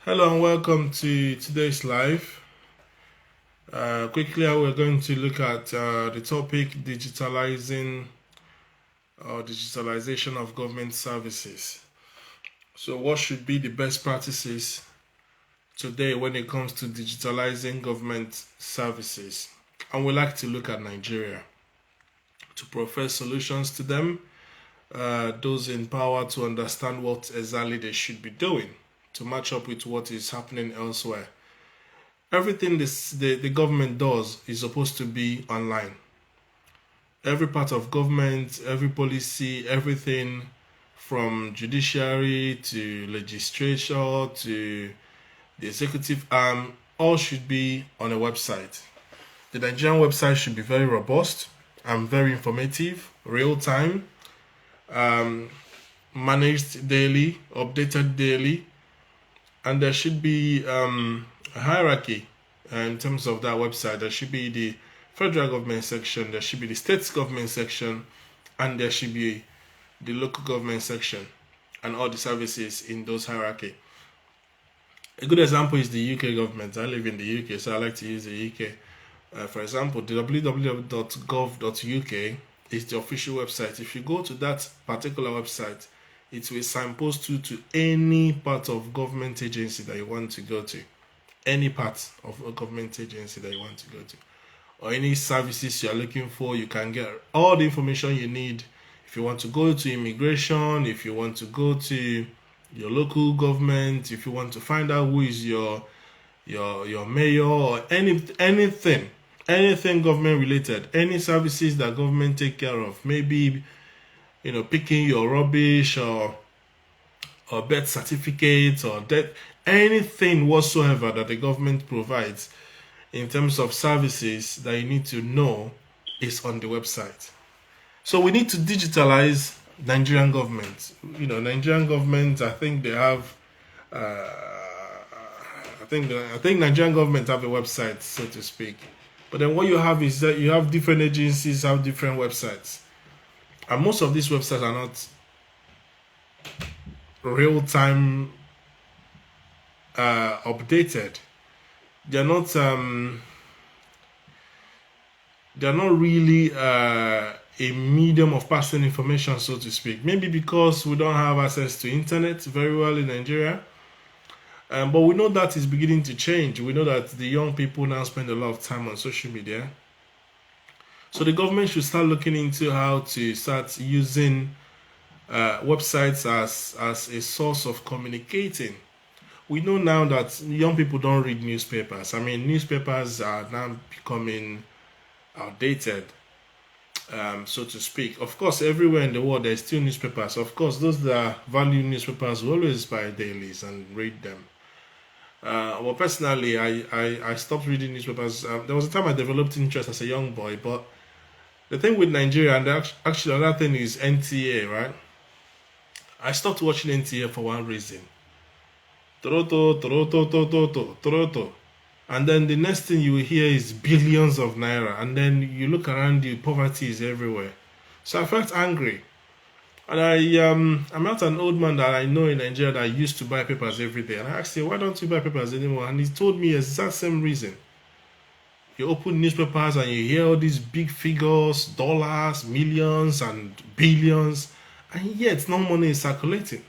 Hello and welcome to today's live. Quickly, we're going to look at the topic digitalization of government services. So, what should be the best practices today when it comes to digitalizing government services? And we like to look at Nigeria to profess solutions to them, those in power to understand what exactly they should be doing to match up with what is happening elsewhere. Everything the government does is supposed to be online. Every part of government, every policy, everything from judiciary to legislature to the executive arm, all should be on a website. The Nigerian website should be very robust and very informative, real time, managed daily, updated daily, and there should be a hierarchy in terms of that website. There should be the federal government section, there should be the state government section, and there should be the local government section and all the services in those hierarchy. A good example is the UK government. I live in the UK, so I like to use the UK. For example, the www.gov.uk is the official website. If you go to that particular website, it will signpost you to any part of government agency that you want to go to. Any part of a government agency that you want to go to. Or any services you are looking for, you can get all the information you need. If you want to go to immigration, if you want to go to your local government, if you want to find out who is your mayor or anything government related, any services that government take care of, maybe picking your rubbish or birth certificates or death, anything whatsoever that the government provides in terms of services that you need to know is on the website. So we need to digitalize Nigerian government. Nigerian government, I think they have I think Nigerian government have a website, so to speak. But then what you have is that you have different agencies have different websites. And most of these websites are not real-time updated. They're not really a medium of passing information, so to speak. Maybe because we don't have access to internet very well in Nigeria. But we know that is beginning to change. We know that the young people now spend a lot of time on social media. So the government should start looking into how to start using websites as a source of communicating. We know now that young people don't read newspapers. I mean, newspapers are now becoming outdated, so to speak. Of course, everywhere in the world there's still newspapers. Of course, those that value newspapers will always buy dailies and read them. Well, personally, I stopped reading newspapers. There was a time I developed interest as a young boy, but the thing with Nigeria, and actually another thing is NTA, right? I stopped watching NTA for one reason. Toroto. And then the next thing you will hear is billions of naira. And then you look around you, poverty is everywhere. So I felt angry. And I met an old man that I know in Nigeria that used to buy papers every day. And I asked him, why don't you buy papers anymore? And he told me the exact same reason. You open newspapers and you hear all these big figures, dollars, millions and billions, and yet no money is circulating.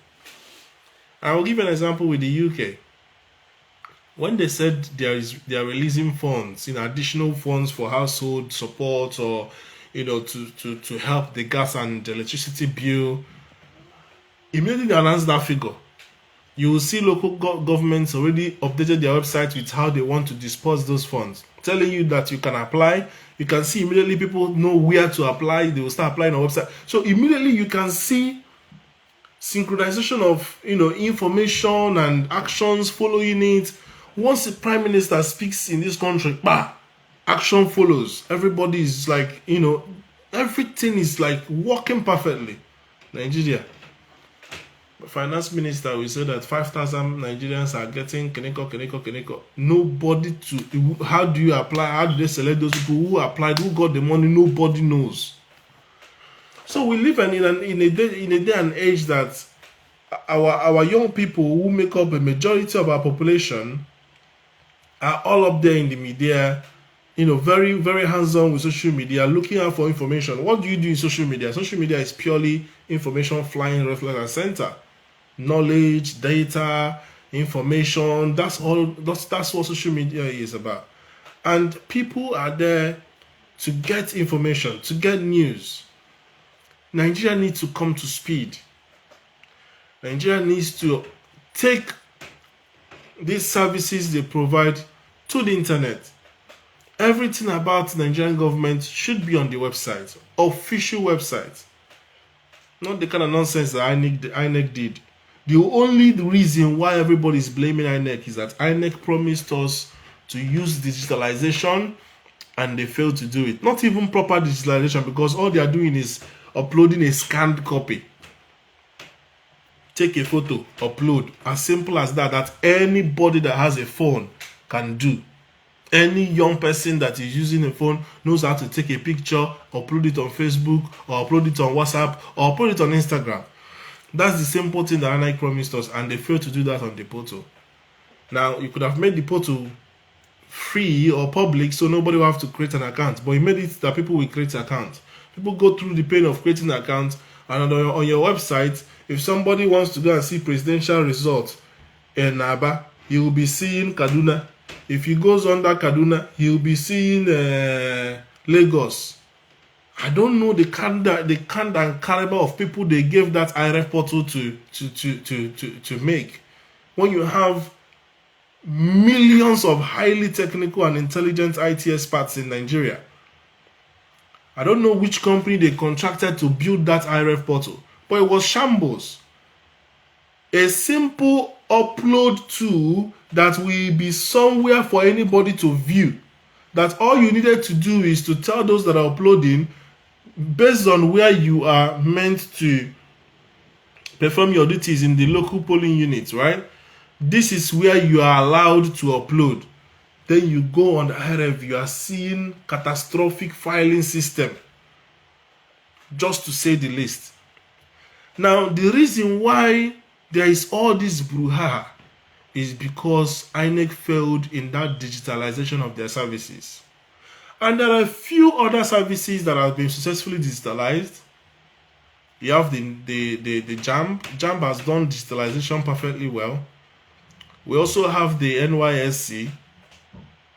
I will give an example with the UK. When they said they are releasing funds, additional funds for household support or to help the gas and the electricity bill, immediately they announced that figure. You will see local governments already updated their website with how they want to disperse those funds, telling you that you can apply. You can see immediately people know where to apply. They will start applying on the website. So immediately you can see synchronization of information and actions following it. Once the prime minister speaks in this country, action follows. Everybody is like, everything is like working perfectly. Nigeria. Finance minister will say that 5,000 Nigerians are getting Keneko. Nobody how do you apply? How do they select those people who applied, who got the money? Nobody knows. So we live in a day and age that our young people who make up a majority of our population are all up there in the media, very, very hands-on with social media, looking out for information. What do you do in social media? Social media is purely information flying left, right, and center. Knowledge, data, information. That's all. That's what social media is about. And people are there to get information, to get news. Nigeria needs to come to speed. Nigeria needs to take these services they provide to the internet. Everything about Nigerian government should be on the website, official website. Not the kind of nonsense that INEC did. The only reason why everybody is blaming INEC is that INEC promised us to use digitalization and they failed to do it. Not even proper digitalization, because all they are doing is uploading a scanned copy. Take a photo, upload. As simple as that anybody that has a phone can do. Any young person that is using a phone knows how to take a picture, upload it on Facebook, or upload it on WhatsApp, or upload it on Instagram. That's the simple thing that INEC promised us, and they failed to do that on the portal. Now, you could have made the portal free or public so nobody will have to create an account, but you made it that people will create an account. People go through the pain of creating an account, and on your website, if somebody wants to go and see presidential results in Aba, he will be seeing Kaduna. If he goes under Kaduna, he will be seeing Lagos. I don't know the kind and caliber of people they gave that IRF portal to make. When you have millions of highly technical and intelligent IT experts in Nigeria, I don't know which company they contracted to build that IRF portal, but it was shambles. A simple upload tool that will be somewhere for anybody to view. That all you needed to do is to tell those that are uploading, based on where you are meant to perform your duties in the local polling units, right? This is where you are allowed to upload. Then you go on the IRF, you are seeing catastrophic filing system, just to say the least. Now, the reason why there is all this brouhaha is because INEC failed in that digitalization of their services. And there are a few other services that have been successfully digitalized. You have the JAMB. JAMB has done digitalization perfectly well. We also have the NYSC.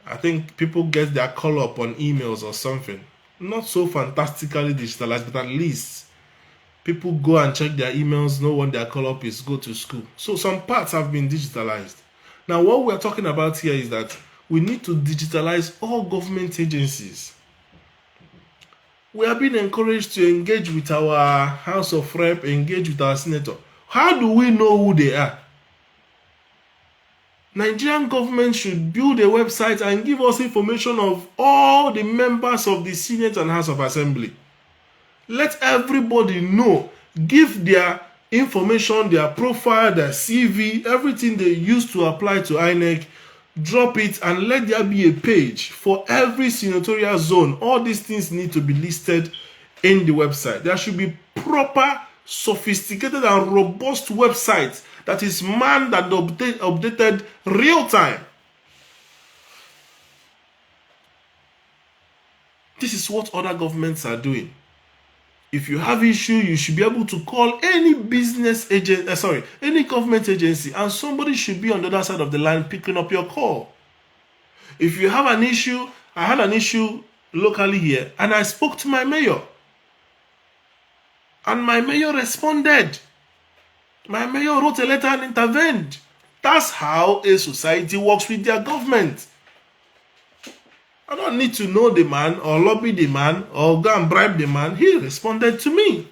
I think people get their call up on emails or something. Not so fantastically digitalized, but at least people go and check their emails, know when their call up is, go to school. So some parts have been digitalized. Now what we're talking about here is that we need to digitalize all government agencies. We are being encouraged to engage with our House of Rep, engage with our Senator. How do we know who they are? Nigerian government should build a website and give us information of all the members of the Senate and House of Assembly. Let everybody know. Give their information, their profile, their CV, everything they use to apply to INEC. Drop it and let there be a page for every senatorial zone. All these things need to be listed in the website. There should be proper, sophisticated and robust websites that is manned and updated real time. This is what other governments are doing. If you have issue, you should be able to call any business agent, any government agency, and somebody should be on the other side of the line picking up your call. If you have an issue, I had an issue locally here, and I spoke to my mayor. And my mayor responded. My mayor wrote a letter and intervened. That's how a society works with their government. I don't need to know the man or lobby the man or go and bribe the man. He responded to me.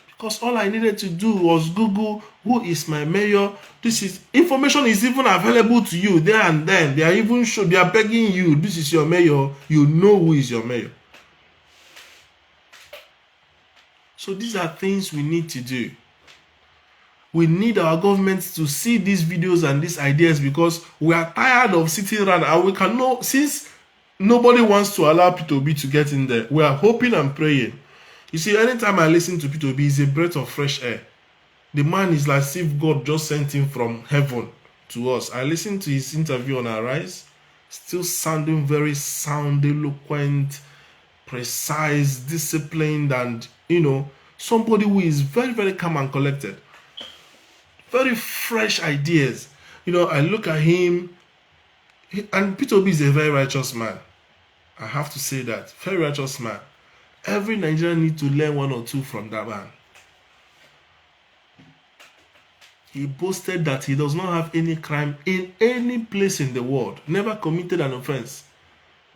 Because all I needed to do was Google who is my mayor. This is information is even available to you there and then. They are even they are begging you, this is your mayor. You know who is your mayor. So these are things we need to do. We need our government to see these videos and these ideas, because we are tired of sitting around, and we cannot, since nobody wants to allow P2B to get in there, we are hoping and praying You see, anytime I listen to P2B, it's a breath of fresh air. The man is like as if God just sent him from heaven to us. I listened to his interview on Arise, still sounding very sound, eloquent, precise, disciplined, and somebody who is very, very calm and collected. Very fresh ideas. I look at him, and P2B is a very righteous man. I have to say that. Very righteous man. Every Nigerian needs to learn one or two from that man. He boasted that he does not have any crime in any place in the world. Never committed an offense.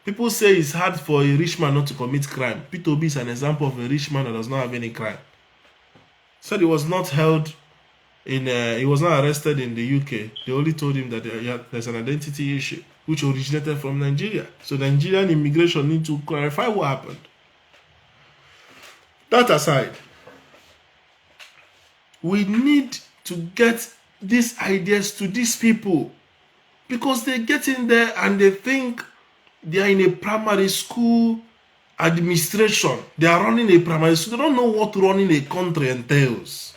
People say it's hard for a rich man not to commit crime. P2B is an example of a rich man that does not have any crime. Said he was not held he was not arrested in the UK. They only told him that there's an identity issue which originated from Nigeria. So Nigerian immigration need to clarify what happened. That aside, we need to get these ideas to these people, because they get in there and they think they are in a primary school administration. They are running a primary school. They don't know what running a country entails.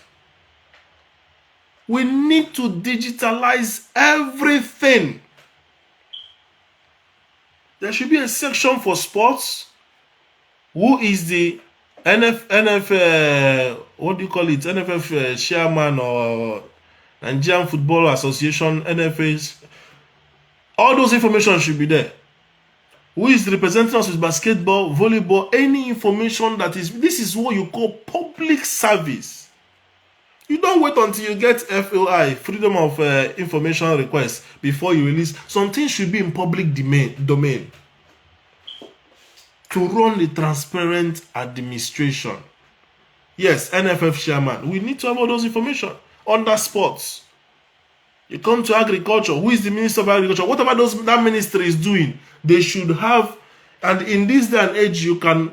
We need to digitalize everything. There should be a section for sports. Who is the what do you call it? NFF chairman or Nigerian Football Association, NFA. All those information should be there. Who is representing us with basketball, volleyball, any information that is. This is what you call public service. You don't wait until you get FOI, Freedom of Information Request, before you release. Some things should be in public domain to run a transparent administration. Yes, NFF chairman. We need to have all those information. Under sports, you come to agriculture. Who is the Minister of Agriculture? Whatever that ministry is doing, they should have. And in this day and age, you can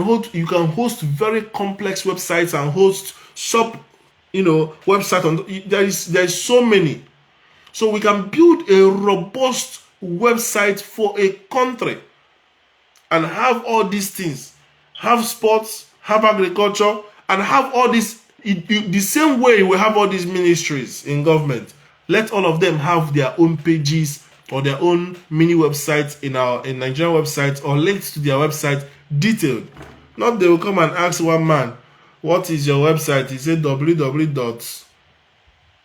host very complex websites and host website on. There is so many. So we can build a robust website for a country and have all these things. Have sports, have agriculture, and have all this. The same way we have all these ministries in government. Let all of them have their own pages or their own mini websites in Nigerian websites, or links to their website detailed. Not they will come and ask one man, what is your website? He said www.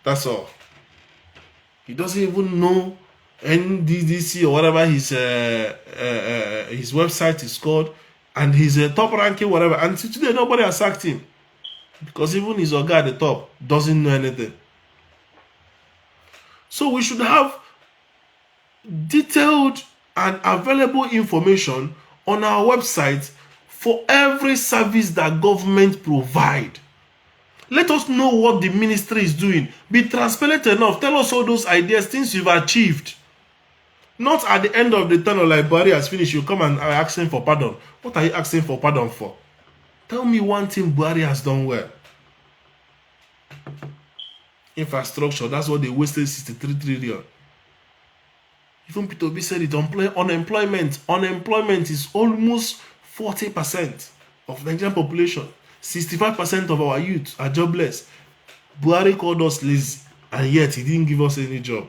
That's all. He doesn't even know NDDC or whatever his website is called, and he's a top ranking whatever. And today nobody has sacked him because even his guy at the top doesn't know anything. So we should have detailed and available information on our website for every service that government provide. Let us know what the ministry is doing. Be transparent enough. Tell us all those ideas, things you've achieved. Not at the end of the tunnel, like Buhari has finished, you come and are asking for pardon. What are you asking for pardon for? Tell me one thing Buhari has done well. Infrastructure, that's what they wasted 63 trillion. Even P2B said it. Unemployment is almost 40% of Nigerian population. 65% of our youth are jobless. Buhari called us lazy, and yet he didn't give us any job.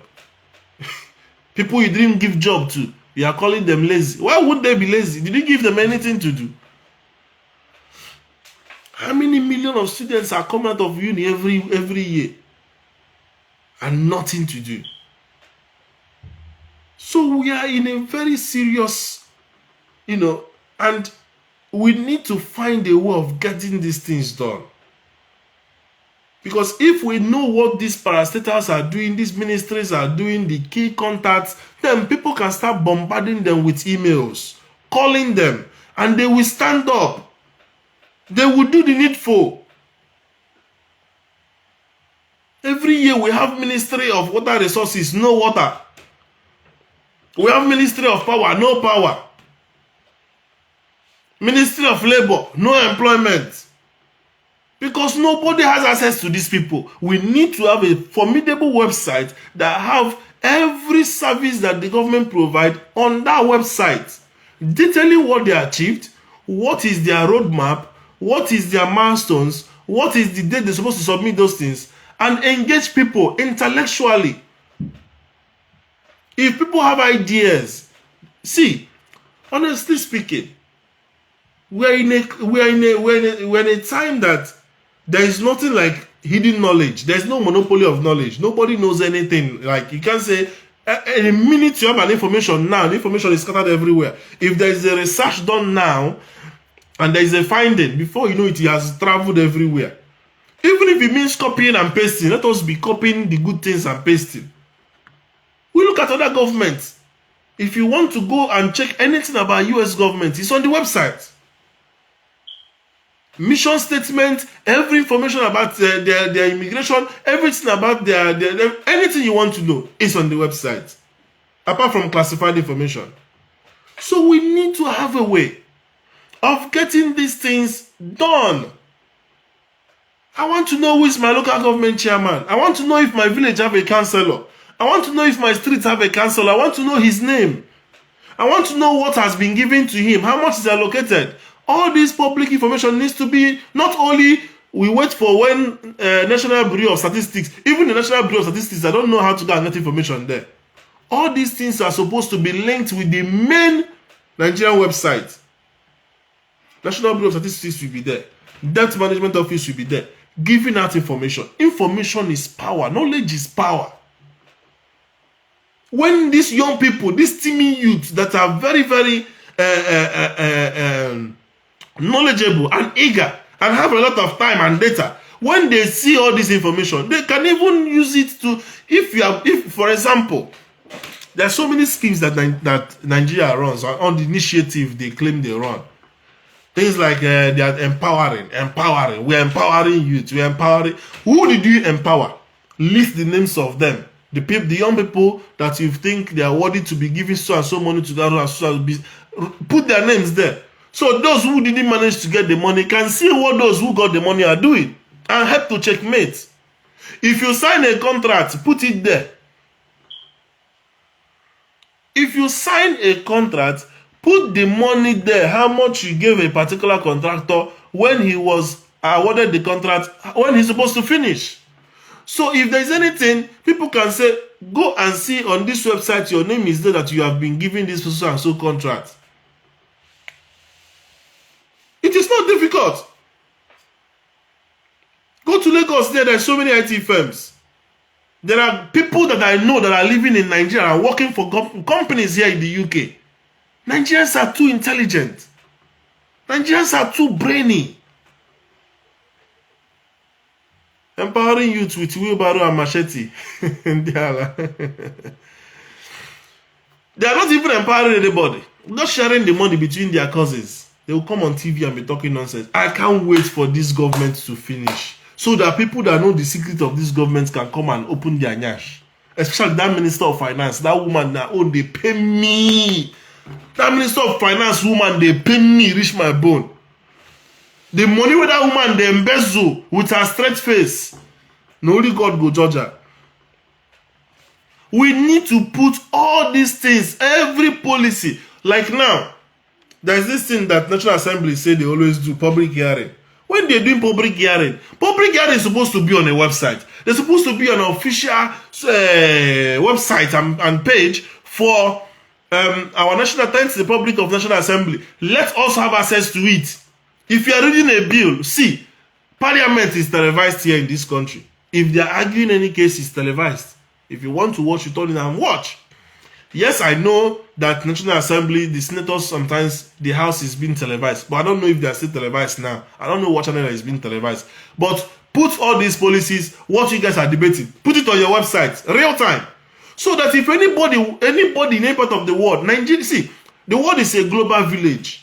People you didn't give job to, you are calling them lazy. Why would they be lazy? Did you give them anything to do? How many million of students are coming out of uni every year and nothing to do? So we are in a very serious, and we need to find a way of getting these things done. Because if we know what these parastatals are doing, these ministries are doing, the key contacts, then people can start bombarding them with emails, calling them, and they will stand up. They will do the needful. Every year we have Ministry of Water Resources, no water. We have Ministry of Power, no power. Ministry of Labor, no employment. Because nobody has access to these people. We need to have a formidable website that have every service that the government provide on that website, detailing what they achieved, what is their roadmap, what is their milestones, what is the date they're supposed to submit those things, and engage people intellectually. If people have ideas, see, honestly speaking, we're in a time that there is nothing like hidden knowledge. There's no monopoly of knowledge. Nobody knows anything. Like, you can't say in a minute you have an information now, the information is scattered everywhere. If there is a research done now and there is a finding, before you know it has traveled everywhere. Even if it means copying and pasting, let us be copying the good things and pasting. We look at other governments. If you want to go and check anything about US government, it's on the website. Mission statement, every information about their immigration, everything about their anything you want to know is on the website, apart from classified information. So we need to have a way of getting these things done. I want to know who is my local government chairman. I want to know if my village have a councillor. I want to know if my street have a councillor. I want to know his name. I want to know what has been given to him, how much is allocated. All this public information needs to be, not only we wait for when National Bureau of Statistics, even the National Bureau of Statistics, I don't know how to get that information there. All these things are supposed to be linked with the main Nigerian website. National Bureau of Statistics will be there. Debt Management Office will be there. Giving out information. Information is power. Knowledge is power. When these young people, these teeming youths that are very, very knowledgeable and eager and have a lot of time and data, when they see all this information, they can even use it to, if for example, there are so many schemes that Nigeria runs on the initiative they claim they run. Things like they are empowering. We're empowering youth. We're empowering. Who did you empower? List the names of them. The young people that you think they are worthy to be giving so and so money to that and so and so, put their names there. So those who didn't manage to get the money can see what those who got the money are doing and help to checkmate. If you sign a contract, put it there. If you sign a contract, put the money there, how much you gave a particular contractor when he was awarded the contract, when he's supposed to finish. So if there's anything, people can say, go and see on this website, your name is there that you have been given this so and so contract. It is not difficult. Go to Lagos there are so many IT firms. There are people that I know that are living in Nigeria and working for companies here in the UK. Nigerians are too intelligent. Nigerians are too brainy. Empowering youth with wheelbarrow and machete. They are not even empowering anybody. Not sharing the money between their cousins. They will come on TV and be talking nonsense. I can't wait for this government to finish, so that people that know the secret of this government can come and open their nyash. Especially that Minister of Finance, that woman that, oh, they pay me. That Minister of Finance woman, they pay me, reach my bone. The money with that woman, they embezzle with her straight face. No, only God go judge her. We need to put all these things, every policy. Like now, there's this thing that National Assembly say they always do, public hearing. When they're doing public hearing is supposed to be on a website. They're supposed to be on an official website and page for our national, thanks to the public of National Assembly. Let us have access to it. If you are reading a bill, see, Parliament is televised here in this country. If they are arguing any case, it's televised. If you want to watch, you turn it and watch. Yes, I know that National Assembly, the senators, sometimes the house is being televised, but I don't know if they are still televised now. I don't know what channel is being televised. But put all these policies, what you guys are debating, put it on your website, real time. So that if anybody in any part of the world, Nigeria, see, the world is a global village.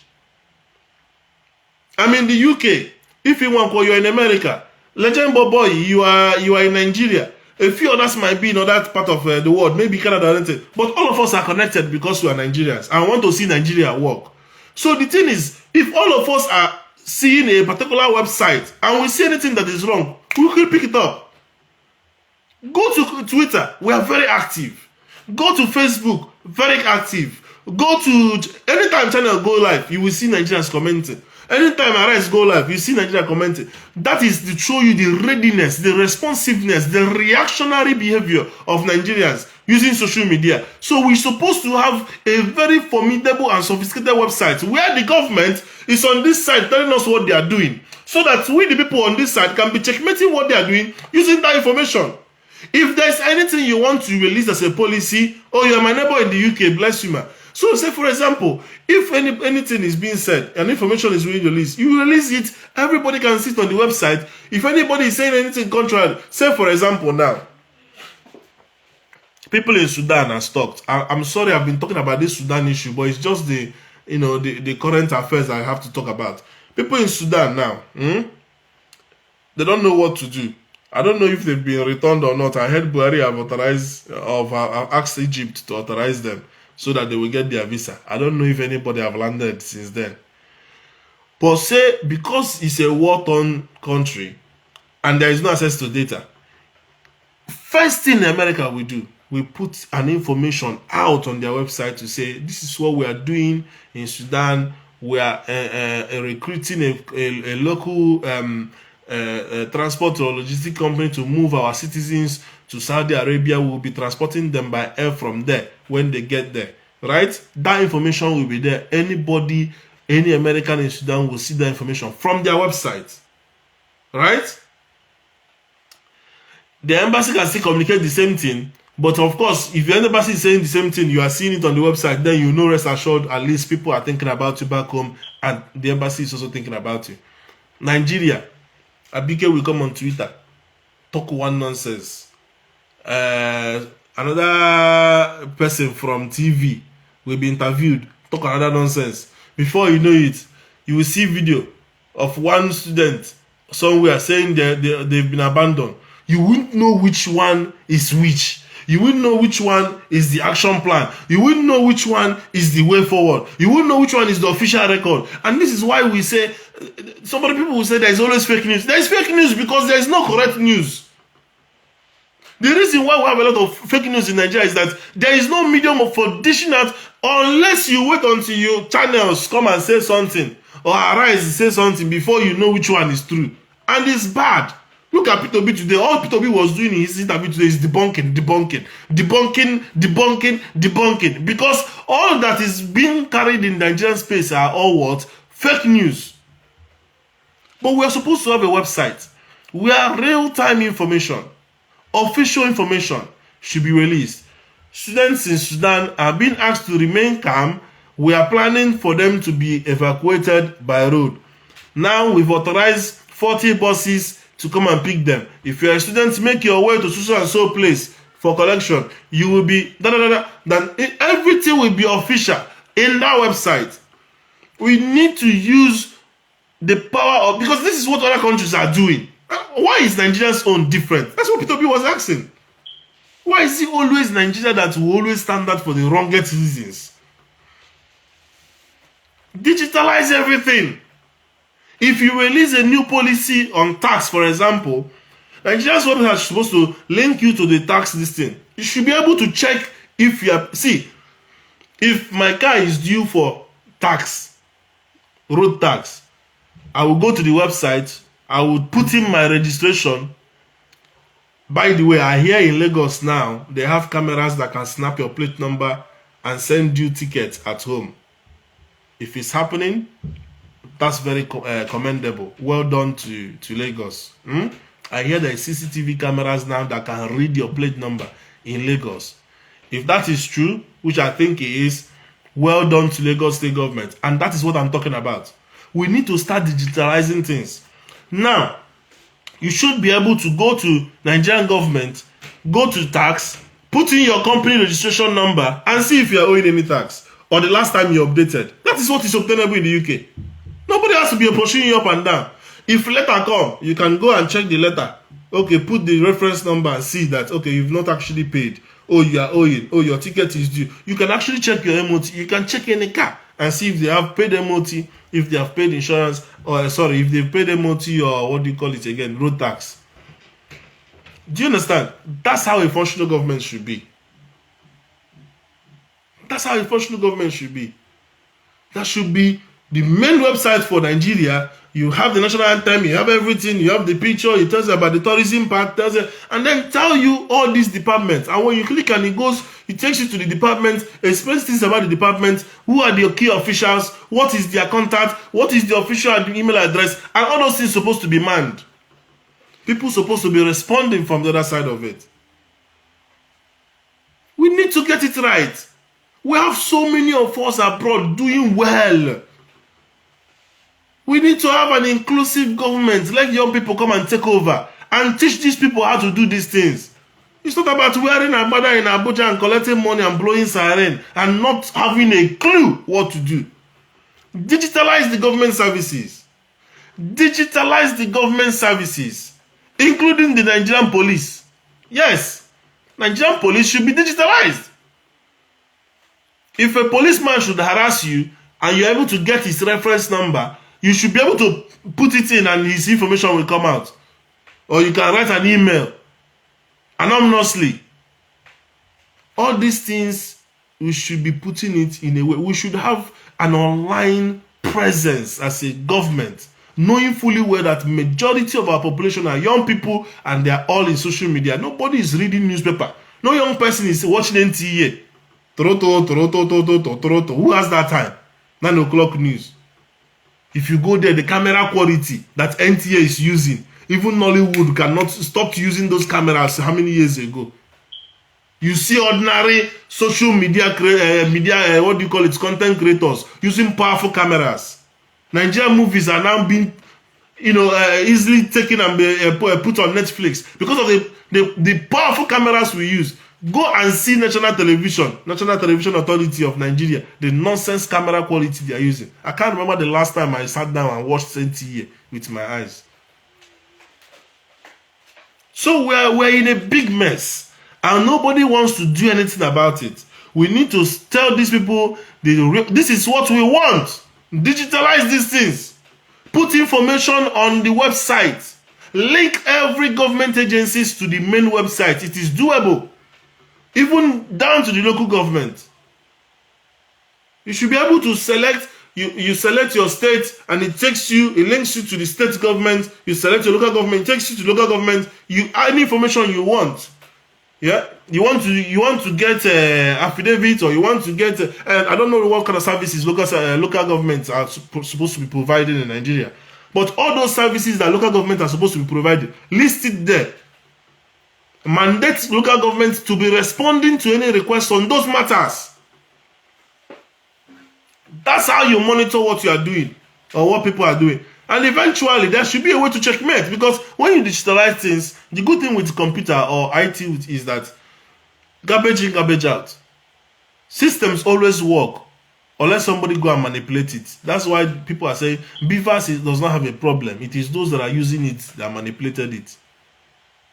I'm in the UK. If you want, you're in America. Legend boy, you are in Nigeria. A few others might be in other part of the world, maybe Canada, but all of us are connected because we are Nigerians and want to see Nigeria work. So the thing is, if all of us are seeing a particular website and we see anything that is wrong, we can pick it up. Go to Twitter, we are very active. Go to Facebook, very active. Go to anytime channel go live, you will see Nigerians commenting. Anytime Arise go live, you see Nigeria commenting. That is to show you the readiness, the responsiveness, the reactionary behavior of Nigerians using social media. So we're supposed to have a very formidable and sophisticated website where the government is on this side telling us what they are doing, so that we, the people on this side, can be checkmating what they are doing using that information. If there's anything you want to release as a policy, oh, you're my neighbor in the UK, bless you, man. So say, for example, if anything is being said and information is being released, you release it, everybody can see it on the website. If anybody is saying anything contrary, say, for example, now, people in Sudan are stalked. I'm sorry I've been talking about this Sudan issue, but it's just the current affairs I have to talk about. People in Sudan now, they don't know what to do. I don't know if they've been returned or not. I heard Buhari have asked Egypt to authorize them so that they will get their visa. I don't know if anybody have landed since then. But say, because it's a war-torn country and there is no access to data, first thing America will do, we put an information out on their website to say, this is what we are doing in Sudan. We are recruiting a local transport or logistic company to move our citizens to Saudi Arabia. We will be transporting them by air from there when they get there, right? That information will be there. Anybody, any American in Sudan will see that information from their website, right? The embassy can still communicate the same thing, but of course, if your embassy is saying the same thing, you are seeing it on the website, then you know, rest assured, at least people are thinking about you back home, and the embassy is also thinking about you. Nigeria, Abike will come on Twitter, talk one nonsense. Another person from TV will be interviewed, talk another nonsense. Before you know it, you will see video of one student somewhere saying they've been abandoned. You wouldn't know which one is which. You wouldn't know which one is the action plan. You wouldn't know which one is the way forward. You wouldn't know which one is the official record. And this is why we say, some other people will say there is always fake news. There is fake news because there is no correct news. The reason why we have a lot of fake news in Nigeria is that there is no medium for dishing out unless you wait until your channels come and say something or Arise and say something before you know which one is true. And it's bad. Look at P2B today. All P2B was doing in his interview today is debunking. Because all that is being carried in Nigerian space are all what? Fake news. But we are supposed to have a website where real-time information, official information should be released. Students in Sudan are being asked to remain calm. We are planning for them to be evacuated by road. Now we've authorized 40 buses to come and pick them. If you're a student, make your way to so and so place for collection. You will be then everything will be official in that website. We need to use the power of, because this is what other countries are doing. Why is Nigeria's own different? That's what P2B was asking. Why is it always Nigeria that will always stand out for the wrongest reasons? Digitalize everything. If you release a new policy on tax, for example, Nigeria's government is supposed to link you to the tax listing. You should be able to check if you are, see, if my car is due for tax, road tax, I will go to the website, I will put in my registration. By the way, I hear in Lagos now, they have cameras that can snap your plate number and send you tickets at home. If it's happening, that's very commendable. Well done to Lagos. I hear there are CCTV cameras now that can read your plate number in Lagos. If that is true, which I think it is, well done to Lagos State Government. And that is what I'm talking about. We need to start digitalizing things. Now, you should be able to go to Nigerian government, go to tax, put in your company registration number, and see if you are owing any tax, or the last time you updated. That is what is obtainable in the UK. Nobody has to be pushing you up and down. If letter come, you can go and check the letter. Okay, put the reference number and see that, okay, you've not actually paid. Oh, you are owing. Oh, your ticket is due. You can actually check your MOT. You can check any car and see if they have paid MOT, if they have paid insurance, or sorry, if they've paid MOT or what do you call it again, road tax. Do you understand? That's how a functional government should be. That's how a functional government should be. That should be The main website for Nigeria, you have the national anthem, you have everything, you have the picture, it tells you about the tourism part, tells you, and then tell you all these departments. And when you click and it takes you to the department, explains things about the department, who are the key officials, what is their contact, what is the official email address, and all those things supposed to be manned. People supposed to be responding from the other side of it. We need to get it right. We have so many of us abroad doing well. We need to have an inclusive government. Let young people come and take over and teach these people how to do these things. It's not about wearing a banner in Abuja and collecting money and blowing siren and not having a clue what to do. Digitalize the government services. Digitalize the government services, including the Nigerian police. Yes, Nigerian police should be digitalized. If a policeman should harass you and you're able to get his reference number, you should be able to put it in and his information will come out. Or you can write an email anonymously. All these things, we should be putting it in a way. We should have an online presence as a government, knowing fully well that majority of our population are young people and they are all in social media. Nobody is reading newspaper. No young person is watching NTA. Who has that time? 9 o'clock news. If you go there, the camera quality that NTA is using, even Nollywood cannot stop using those cameras how many years ago. You see ordinary social media, content creators using powerful cameras. Nigerian movies are now being, easily taken and put on Netflix because of the powerful cameras we use. Go and see National Television Authority of Nigeria, the nonsense camera quality they are using. I can't remember the last time I sat down and watched NTA with my eyes. So we're in a big mess and nobody wants to do anything about it. We need to tell these people, this is what we want. Digitalize these things. Put information on the website. Link every government agencies to the main website. It is doable. Even down to the local government. You should be able to select, you select your state and it links you to the state government. You select your local government, it takes you to local government. Any information you want. Yeah, you want to get affidavit, or you want to get I don't know what kind of services local governments are supposed to be providing in Nigeria, but all those services that local government are supposed to be providing, list it there. Mandate local government to be responding to any requests on those matters. That's how you monitor what you are doing or what people are doing. And eventually, there should be a way to checkmate, because when you digitalize things, the good thing with computer or IT is that garbage in, garbage out. Systems always work unless somebody go and manipulate it. That's why people are saying Beavers does not have a problem. It is those that are using it that manipulated it.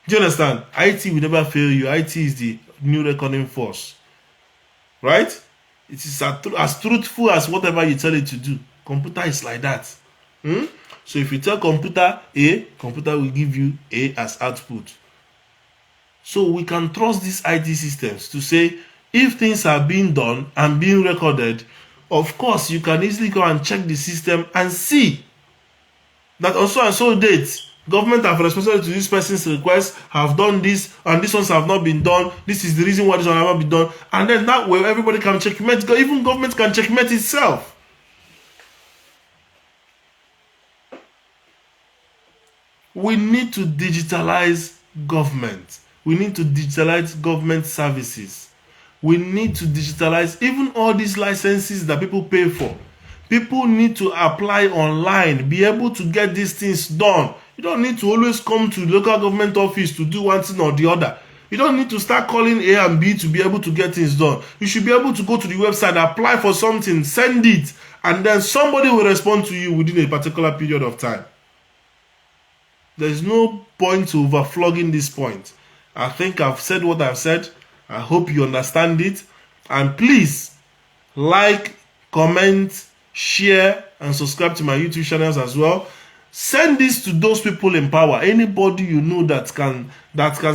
Do you understand? IT will never fail you. IT is the new reckoning force. Right? It is as truthful as whatever you tell it to do. Computer is like that. So if you tell computer A, computer will give you A as output. So we can trust these IT systems to say, if things are being done and being recorded, of course you can easily go and check the system and see that also and so date, government have responded to this person's request, have done this, and these ones have not been done. This is the reason why this one have not been done. And then that way everybody can checkmate. Even government can checkmate itself. We need to digitalize government. We need to digitalize government services. We need to digitalize even all these licenses that people pay for. People need to apply online, be able to get these things done. You don't need to always come to the local government office to do one thing or the other. You don't need to start calling A and B to be able to get things done. You should be able to go to the website, apply for something, send it, and then somebody will respond to you within a particular period of time. There's no point to overflogging this point. I think I've said what I've said. I hope you understand it. And please, like, comment, share, and subscribe to my YouTube channels as well. Send this to those people in power. Anybody you know that can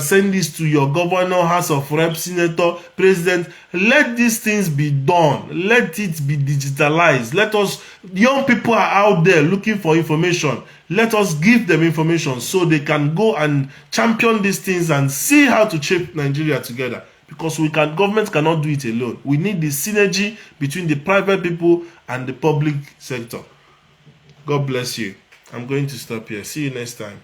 send this to your governor, House of Reps, senator, president. Let these things be done. Let it be digitalized. Let us, young people are out there looking for information. Let us give them information so they can go and champion these things and see how to shape Nigeria together. Because government cannot do it alone. We need the synergy between the private people and the public sector. God bless you. I'm going to stop here. See you next time.